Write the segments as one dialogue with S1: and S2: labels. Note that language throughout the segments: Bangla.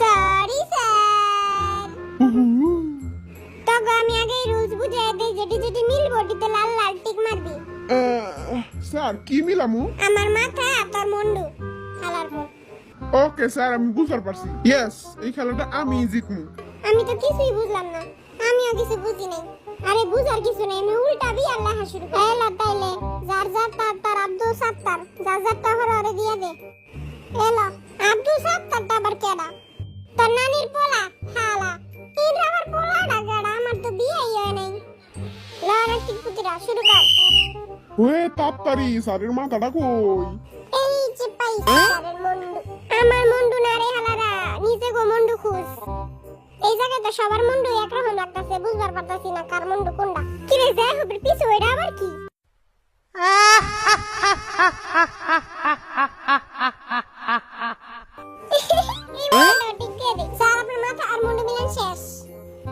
S1: Sorry sir. তবে আমি আগে রুলস বুঝাই দেই, যেটি যেটি মিলবো ওটিতে লাল লাল টিক মারবি।
S2: স্যার কি মিলামু?
S1: আমার মাথা আর তোর মুন্ডু খেলার পর।
S2: ওকে স্যার, আমি বুঝতে পারছি। ইয়েস, এই খেলাটা আমি জিতমু।
S1: আমি তো কিছুই বুঝলাম না, আমিও কিছু বুঝি নাই। আরে বুঝার কিছু নেই, আমি উল্টা বিয়ে লেখা শুরু করি। এলা তাইলে যার যার তার তার আব্দুল সাত্তার, যার যার টাকা ওরে দিয়ে দে। এলা আব্দুল সাত্তারটা আবার কেডা? তোর নানির পোলা হালা। এই আবার পোলাটা কেডা? আমার তো বিয়েই হয় নাই। লড়া ঠিক পুতিরা শুরু কর।
S2: ওয়ে তাড়াতাড়ি, স্যারের মাথাটা কই?
S1: এই যে পাইছি স্যারের মুন্ডু। আমার মুন্ডু না রে হালারা, নিজে গো মুন্ডু খুঁজ। এই জায়গায় তো সবার মুন্ডু একরকম লাগতাছে, বুঝবার পারতাছি না কার মুন্ডু কোনটা। কি রে যাই হবে পিছু ওইটা আবার কি? এই মুন্ডু ঠিক দিয়ে দে। স্যার আপনার মাথা আর মুন্ডু মিলান শেষ।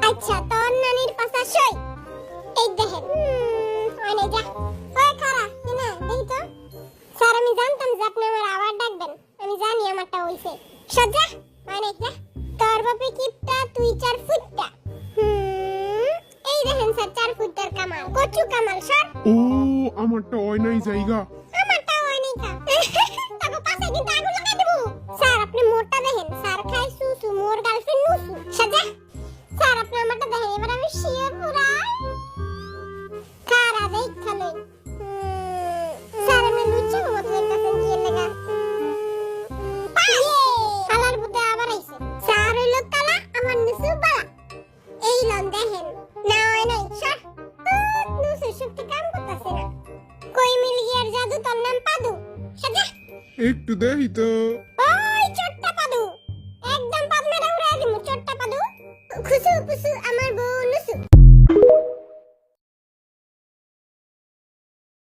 S1: আচ্ছা তোর নানির পাশা সই। এই দেখেন ওই নে যা। ওই খারা না দেখি তো। স্যার আমি জানতাম যে আপনি আমার আবার ডাকবেন, আমি জানি আমারটা হইছে। সজ্জা ওই নে যা। তোর বাপে কিপটা তুই 4 ফুটটা। এই দেখেন স্যার 4 ফুটটার কামাল, কচু কামাল স্যার।
S2: ও, আমারটা ওই নাই জায়গা।
S1: আমারটা হয় নাই কা। তাকে পাশে কিন্তু আগুন লাগাই দেব। স্যার আপনি মোরটা দেখেন, স্যার খাই সুসু, মোর গার্লফ্রেন্ড মুসু। সজ্জা স্যার আপনি আমারটা দেখেন, এবার আমি শিওর পুরা কারা দেখা লই। স্যার আমি লুচি মতো দেখতেছেন কি লাগা। কালার বুতে আবার আইছে। স্যার হইল কালা, আমার নিসু বালা। এই লন দেখেন না হয় নাই স্যার। নুসু শক্তি কাম করতেছে না। কই মিল গিয়ার জাদু, তোর নাম পাদু। সজা
S2: একটু দেখি তো।
S1: ওই চট্টা পাদু, একদম পাদ মেরা উড়াই দিমু চট্টা পাদু। খুসু খুসু